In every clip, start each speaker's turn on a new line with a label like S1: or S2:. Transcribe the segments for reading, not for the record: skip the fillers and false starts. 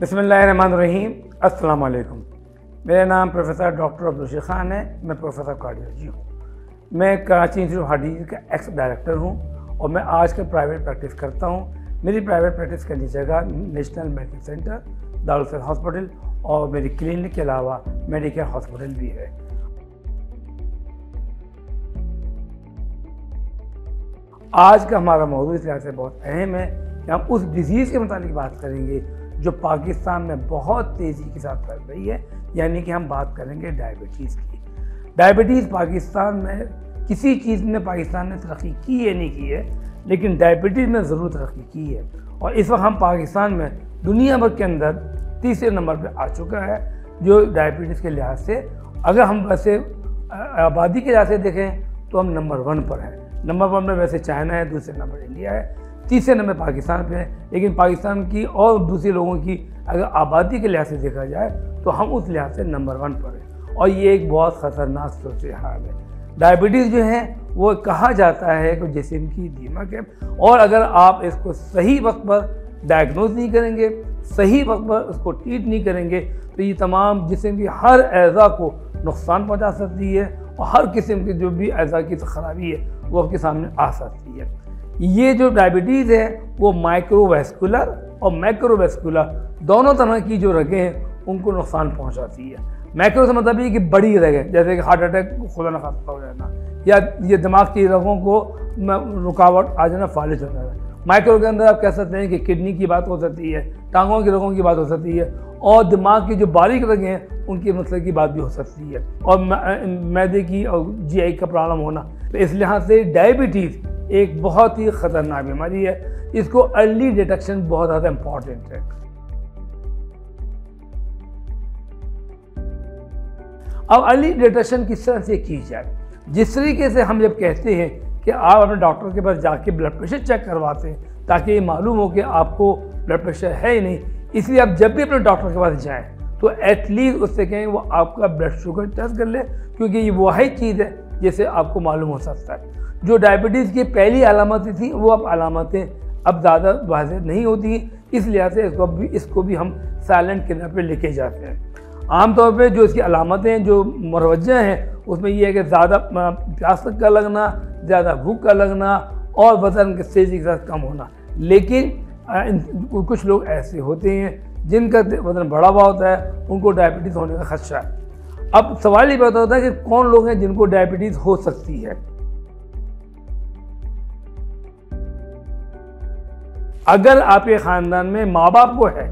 S1: बिस्मिल्लाहिर्रहमानिर्रहीम। अस्सलाम वालेकुम। मेरा नाम प्रोफेसर डॉक्टर अब्दुल रशीद ख़ान है। मैं प्रोफेसर कार्डियोलॉजी हूँ। मैं Karachi institute of heart disease का एक्स डायरेक्टर हूँ और मैं आजकल प्राइवेट प्रैक्टिस करता हूँ। मेरी प्राइवेट प्रैक्टिस करनी जगह नेशनल मेडिकल सेंटर, दारुल फैज़ हॉस्पिटल और मेरी क्लिनिक के अलावा मेडिकेयर हॉस्पिटल भी है। आज का हमारा मौजूद इस लिहाज से बहुत अहम है कि हम उस डिज़ीज़ के मुतालिक बात करेंगे जो पाकिस्तान में बहुत तेज़ी के साथ फैल रही है, यानी कि हम बात करेंगे डायबिटीज़ की। डायबिटीज़ पाकिस्तान में किसी चीज़ में पाकिस्तान ने तरक्की की है नहीं की है, लेकिन डायबिटीज़ में ज़रूर तरक्की की है। और इस वक्त हम पाकिस्तान में दुनिया भर के अंदर तीसरे नंबर पर आ चुका है जो डायबिटीज़ के लिहाज से। अगर हम वैसे आबादी के लिहाज से देखें तो हम नंबर 1 पर हैं। नंबर 1 में वैसे चाइना है, दूसरे नंबर इंडिया है, तीसरे नंबर पाकिस्तान पे है। लेकिन पाकिस्तान की और दूसरे लोगों की अगर आबादी के लिहाज से देखा जाए तो हम उस लिहाज से नंबर 1 पर हैं और ये एक बहुत ख़तरनाक सूरत हाल है। डायबिटीज़ जो है वो कहा जाता है कि जिस्म की दीमक है, और अगर आप इसको सही वक्त पर डायग्नोज नहीं करेंगे, सही वक्त पर उसको ट्रीट नहीं करेंगे तो ये तमाम जिस्म की हर अज़ा को नुकसान पहुँचा सकती है और हर किस्म की जो भी अज़ा की खराबी है वो आपके सामने आ सकती है। ये जो डायबिटीज़ है वो माइक्रोवैस्कुलर और मैक्रोवैस्कुलर दोनों तरह की जो रगें हैं उनको नुकसान पहुंचाती है। मैक्रो से मतलब ये कि बड़ी रगें, जैसे कि हार्ट अटैक खुदा न खास्ता हो जाना, या ये दिमाग की रगों को रुकावट आ जाना, फालिज हो जाना। माइक्रो के अंदर आप कह सकते हैं कि किडनी की बात हो सकती है, टांगों की रगों की बात हो सकती है, और दिमाग की जो बारीक रगें हैं उनकी मतलब की बात भी हो सकती है, और मैदे की और GI का प्रॉब्लम होना। तो इस लिहाज से डायबिटीज़ एक बहुत ही ख़तरनाक बीमारी है। इसको अर्ली डिटेक्शन बहुत ज़्यादा इम्पॉर्टेंट है। अब अर्ली डिटेक्शन किस तरह से की जाए? जिस तरीके से हम जब कहते हैं कि आप अपने डॉक्टर के पास जाके ब्लड प्रेशर चेक करवाते हैं ताकि ये मालूम हो कि आपको ब्लड प्रेशर है ही नहीं, इसलिए आप जब भी अपने डॉक्टर के पास जाएं तो एटलीस्ट उससे कहें वो आपका ब्लड शुगर टेस्ट कर ले, क्योंकि ये वही चीज़ है जिससे आपको मालूम हो सकता है। जो डायबिटीज़ की पहली अलामतें थी वो अब अलामतें अब ज़्यादा वाज़ेह नहीं होती, इस लिहाज से इसको भी हम साइलेंट किलर पे लेके जाते हैं। आमतौर पे जो इसकी अलामतें जो मुरवज्जा हैं उसमें ये है कि ज़्यादा प्यास का लगना, ज़्यादा भूख का लगना और वज़न के तेज़ी के साथ कम होना। लेकिन कुछ लोग ऐसे होते हैं जिनका वज़न बढ़ा हुआ होता है, उनको डायबिटीज़ होने का खदशा है। अब सवाल ये पैदा होता है कि कौन लोग हैं जिनको डायबिटीज़ हो सकती है। अगर आपके ख़ानदान में माँ बाप को है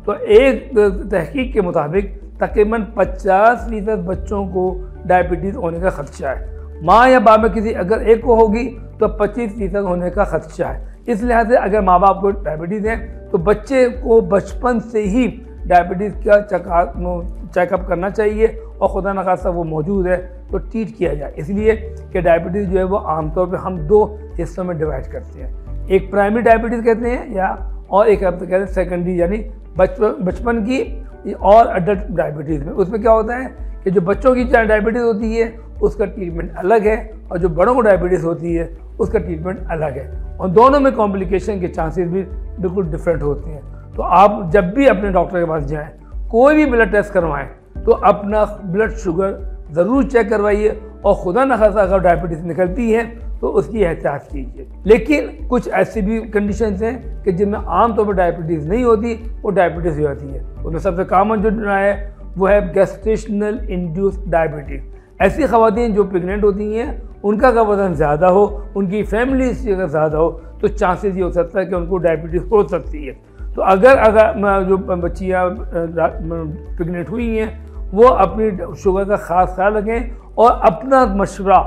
S1: तो एक तहकीक के मुताबिक तकरीबन 50% बच्चों को डायबिटीज़ होने का खदशा है। माँ या बाप में किसी अगर एक को होगी तो 25% होने का खदशा है। इस लिहाज से अगर माँ बाप को डायबिटीज़ है तो बच्चे को बचपन से ही डायबिटीज़ का चेकअप करना चाहिए, और खुदा न खास्ता वो मौजूद है तो ट्रीट किया जाए। इसलिए कि डायबिटीज़ जो है वो आमतौर पर हम 2 हिस्सों में डिवाइड करते हैं। एक प्राइमरी डायबिटीज़ कहते हैं और एक आप कहते हैं सेकेंडरी, यानी बचपन की और अडल्ट डायबिटीज़ में। उसमें क्या होता है कि जो बच्चों की डायबिटीज़ होती है उसका ट्रीटमेंट अलग है, और जो बड़ों को डायबिटीज़ होती है उसका ट्रीटमेंट अलग है, और दोनों में कॉम्प्लिकेशन के चांसेस भी बिल्कुल डिफरेंट होते हैं। तो आप जब भी अपने डॉक्टर के पास जाएँ, कोई भी ब्लड टेस्ट करवाएँ तो अपना ब्लड शुगर ज़रूर चेक करवाइए, और खुदा न खास्ता अगर डायबिटीज़ निकलती है तो उसकी एहतियात कीजिए। लेकिन कुछ ऐसी भी कंडीशंस हैं कि जिनमें आमतौर पर डायबिटीज़ नहीं होती, वो डायबिटीज़ हो जाती है। उसमें सबसे कॉमन जो है वो है गैस्ट्रेशनल इंड्यूस्ड डायबिटीज़। ऐसी ख़वातीन जो प्रेग्नेंट होती हैं, उनका अगर वज़न ज़्यादा हो, उनकी फैमिली हिस्ट्री अगर ज़्यादा हो, तो चांसेस ये हो सकता है कि उनको डायबिटीज़ हो सकती है। तो अगर जो बच्चियाँ प्रेग्नेंट हुई हैं वो अपनी शुगर का ख़ास ख्याल रखें और अपना मशवरा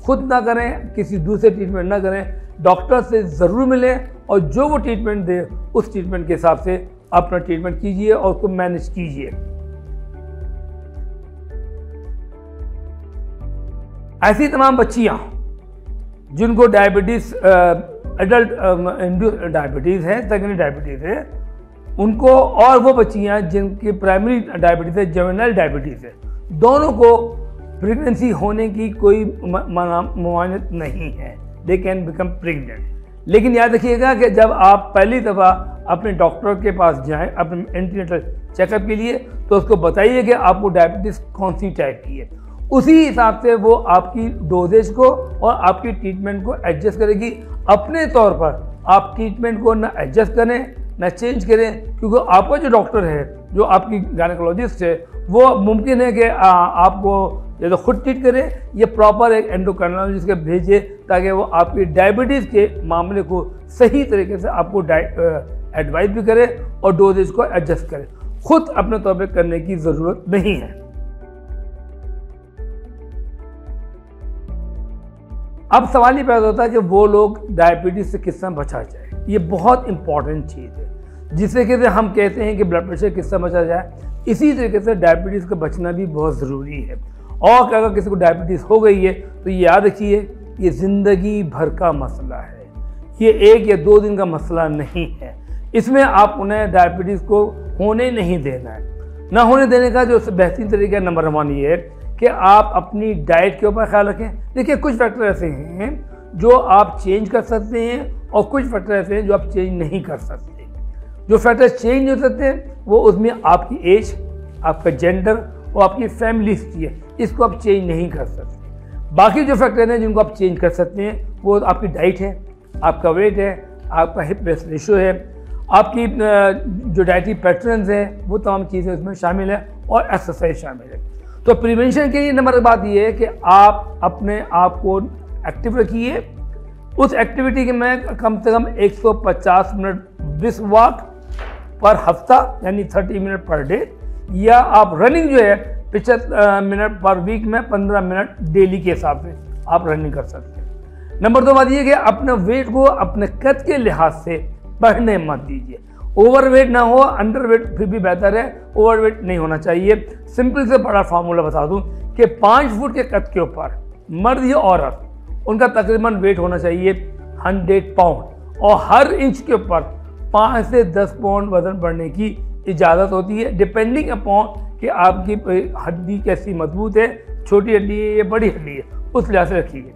S1: खुद ना करें, किसी दूसरे ट्रीटमेंट ना करें, डॉक्टर से ज़रूर मिलें और जो वो ट्रीटमेंट दे उस ट्रीटमेंट के हिसाब से अपना ट्रीटमेंट कीजिए और उसको मैनेज कीजिए। ऐसी तमाम बच्चियाँ जिनको डायबिटीज़ एडल्ट इंड्यूस्ड डायबिटीज़ है, सेकेंडरी डायबिटीज़ है, उनको, और वो बच्चियाँ जिनकी प्राइमरी डायबिटीज़ है, जुवेनाइल डायबिटीज़ है, दोनों को प्रेगनेंसी होने की कोई ममानियत नहीं है। They can become pregnant. लेकिन याद रखिएगा कि जब आप पहली दफ़ा अपने डॉक्टर के पास जाएं अपने एंटीनेटल चेकअप के लिए, तो उसको बताइए कि आपको डायबिटीज़ कौन सी टाइप की है। उसी हिसाब से वो आपकी डोजेज को और आपकी ट्रीटमेंट को एडजस्ट करेगी। अपने तौर पर आप ट्रीटमेंट को ना एडजस्ट करें ना चेंज करें, क्योंकि आपका जो डॉक्टर है, जो आपकी गायनेकोलॉजिस्ट है, वो मुमकिन है कि आपको या तो खुद ट्रीट करें या प्रॉपर एक एंडोक्राइनोलॉजिस्ट के भेजे, ताकि वो आपकी डायबिटीज़ के मामले को सही तरीके से आपको एडवाइस भी करे और डोजेज को एडजस्ट करे। खुद अपने तौर पे करने की ज़रूरत नहीं है। अब सवाल ये पैदा होता है कि वो लोग डायबिटीज़ से किस तरह बचा जाए। ये बहुत इंपॉर्टेंट चीज़ है, जिससे कि हम कहते हैं कि ब्लड प्रेशर किस तरह बचा जाए, इसी तरीके से डायबिटीज़ का बचना भी बहुत ज़रूरी है। और अगर किसी को डायबिटीज़ हो गई है तो ये याद रखिए, ये ज़िंदगी भर का मसला है, ये 1 या 2 दिन का मसला नहीं है। इसमें आप उन्हें डायबिटीज़ को होने नहीं देना है। ना होने देने का जो बेहतरीन तरीका नंबर 1 ये है कि आप अपनी डाइट के ऊपर ख्याल रखें। देखिए, कुछ फैक्टर ऐसे हैं जो आप चेंज कर सकते हैं और कुछ फैक्टर ऐसे हैं जो आप चेंज नहीं कर सकते। जो फैक्टर चेंज हो सकते हैं वो उसमें आपकी एज, आपका जेंडर और आपकी फैमिली हिस्ट्री है, इसको आप चेंज नहीं कर सकते। बाकी जो फैक्टर हैं जिनको आप चेंज कर सकते हैं वो आपकी डाइट है, आपका वेट है, आपका हिप वेस्ट रेशियो है, आपकी जो डाइटरी पैटर्न्स हैं, वो तमाम चीज़ें उसमें शामिल है और एक्सरसाइज शामिल है। तो प्रिवेंशन के लिए नंबर बात ये है कि आप अपने आप को एक्टिव रखिए। उस एक्टिविटी के में कम से कम 150 मिनट ब्रिस्क वॉक पर हफ्ता, यानी 30 मिनट पर डे, या आप रनिंग जो है 75 मिनट पर वीक में 15 मिनट डेली के हिसाब से आप रनिंग कर सकते हैं। नंबर 2 बात यह कि अपने वेट को अपने कद के लिहाज से बढ़ने मत दीजिए। ओवरवेट ना हो, अंडरवेट फिर भी बेहतर है, ओवरवेट नहीं होना चाहिए। सिंपल से बड़ा फार्मूला बता दूं कि 5 फुट के कद के ऊपर मर्द या औरत, उनका तकरीबन वेट होना चाहिए 100 पाउंड, और हर इंच के ऊपर 5 से 10 पाउंड वजन बढ़ने की इजाज़त होती है, डिपेंडिंग अपॉन कि आपकी हड्डी कैसी मजबूत है, छोटी हड्डी है या बड़ी हड्डी है, उस लिहाज से रखिए।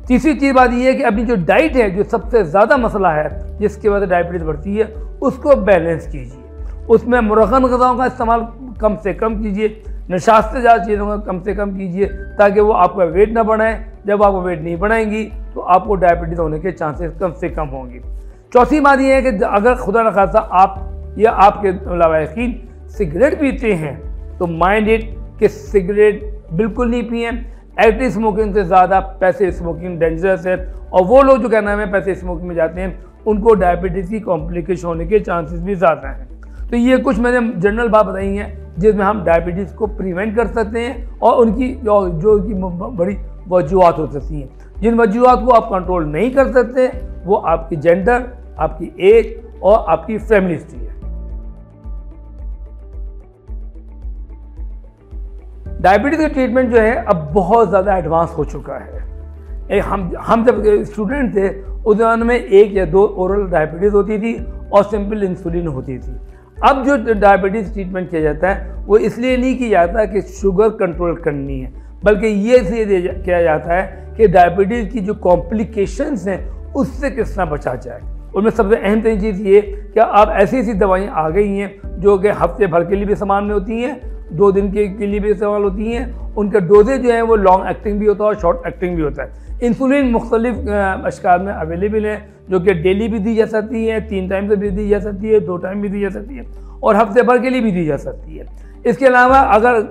S1: तीसरी चीज़ बात यह है कि अपनी जो डाइट है, जो सबसे ज़्यादा मसला है जिसकी वजह से डायबिटीज़ बढ़ती है, उसको बैलेंस कीजिए। उसमें मुरगन ग़िज़ाओं का इस्तेमाल कम से कम कीजिए, नशास्त से ज़्यादा चीज़ों का कम से कम कीजिए, ताकि वो आपका वेट ना बढ़ाएं। जब आपको वेट नहीं बढ़ाएंगी तो आपको डायबिटीज़ होने के चांसेस कम से कम होंगे। चौथी बात यह है कि अगर खुदा न खासा आप या आपके लावायकीन सिगरेट पीते हैं तो माइंड इट कि सिगरेट बिल्कुल नहीं पिए। एक्टिव स्मोकिंग से ज़्यादा पैसिव स्मोकिंग डेंजरस है, और वो लोग जो कहना है पैसिव स्मोकिंग में जाते हैं उनको डायबिटीज़ की कॉम्प्लिकेशन होने के चांसेस भी ज़्यादा हैं। तो ये कुछ मैंने जनरल बात बताई हैं जिसमें हम डायबिटीज़ को प्रिवेंट कर सकते हैं, और उनकी जो उनकी बड़ी वजूहत हो सकती हैं। जिन वजूहत को आप कंट्रोल नहीं कर सकते वो आपकी जेंडर, आपकी एज और आपकी फैमिली हिस्ट्री है। डायबिटीज़ का ट्रीटमेंट जो है अब बहुत ज़्यादा एडवांस हो चुका है। हम जब स्टूडेंट थे उस ज़माने में 1 या 2 ओरल डायबिटीज़ होती थी और सिंपल इंसुलिन होती थी। अब जो डायबिटीज़ ट्रीटमेंट किया जाता है वो इसलिए नहीं किया जाता कि शुगर कंट्रोल करनी है, बल्कि ये इसलिए किया जाता है कि डायबिटीज़ की जो कॉम्प्लिकेशंस हैं उससे किस तरह बचा जाए। उनमें सबसे अहम तरीन चीज़ ये कि अब ऐसी ऐसी दवाइयाँ आ गई हैं जो कि हफ्ते भर के लिए भी इस्तेमाल में होती हैं, 2 दिन के लिए भी इस्तेमाल होती हैं। उनका डोजेज जो है वो लॉन्ग एक्टिंग भी होता है और शॉर्ट एक्टिंग भी होता है। इंसुलिन मुख्तलिफ अशकाल में अवेलेबल है, जो कि डेली भी दी जा सकती है, 3 टाइम से भी दी जा सकती है, 2 टाइम भी दी जा सकती है, और हफ्ते भर के लिए भी दी जा सकती है। इसके अलावा अगर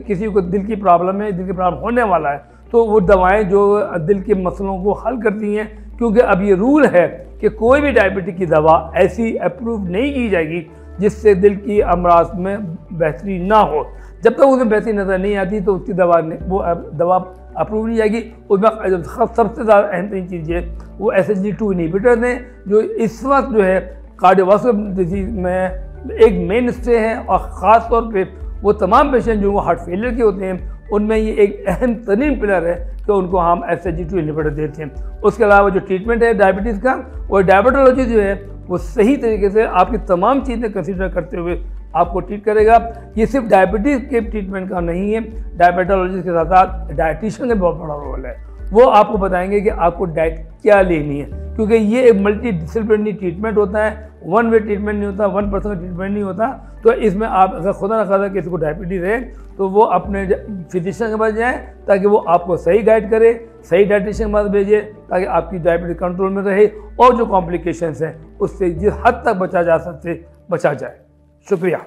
S1: किसी को दिल की प्रॉब्लम है, दिल की प्रॉब्लम होने वाला है, तो वो दवाएं जो दिल के मसलों को हल करती हैं, क्योंकि अब ये रूल है कि कोई भी डायबिटीज़ की दवा ऐसी अप्रूव नहीं की जाएगी जिससे दिल की अमराज में बेहतरी ना हो। जब तक उसमें बेहतरी नज़र नहीं आती तो उसकी दवा अप्रूव नहीं जाएगी। उसमें सबसे ज़्यादा अहम तरीन चीज़ है वो SGLT2 इनहिबिटर्स हैं, जो इस वक्त जो है कार्डियोवास्कुलर डिजीज़ में एक मेन स्टे है, और ख़ास तौर पे वो तमाम पेशेंट जो हार्ट फेलियर के होते हैं उनमें ये एक अहम तरीन पिलर है कि उनको हम SGLT2 इनहिबिटर देते हैं। उसके अलावा जो ट्रीटमेंट है डायबिटीज़ का, वो डायबिटोलॉजी जो है वो सही तरीके से आपकी तमाम चीज़ें कंसीडर करते हुए आपको ट्रीट करेगा। ये सिर्फ डायबिटीज़ के ट्रीटमेंट का नहीं है, डायबिटोलॉजी के साथ साथ डाइटिशियन का बहुत बड़ा रोल है। वो आपको बताएंगे कि आपको डाइट क्या लेनी है, क्योंकि ये एक मल्टी डिसिप्लिनरी ट्रीटमेंट होता है। वन वे ट्रीटमेंट नहीं होता, वन पर्सन का ट्रीटमेंट नहीं होता। तो इसमें आप अगर खुदा न खासा किसी को डायबिटीज़ है तो वो अपने फिजिशियन के पास जाएँ ताकि वो आपको सही गाइड करे, सही डाइटिशियन के पास भेजे ताकि आपकी डायबिटीज कंट्रोल में रहे और जो कॉम्प्लिकेशंस हैं उससे जिस हद तक बचा जा सकते बचा जाए। शुक्रिया।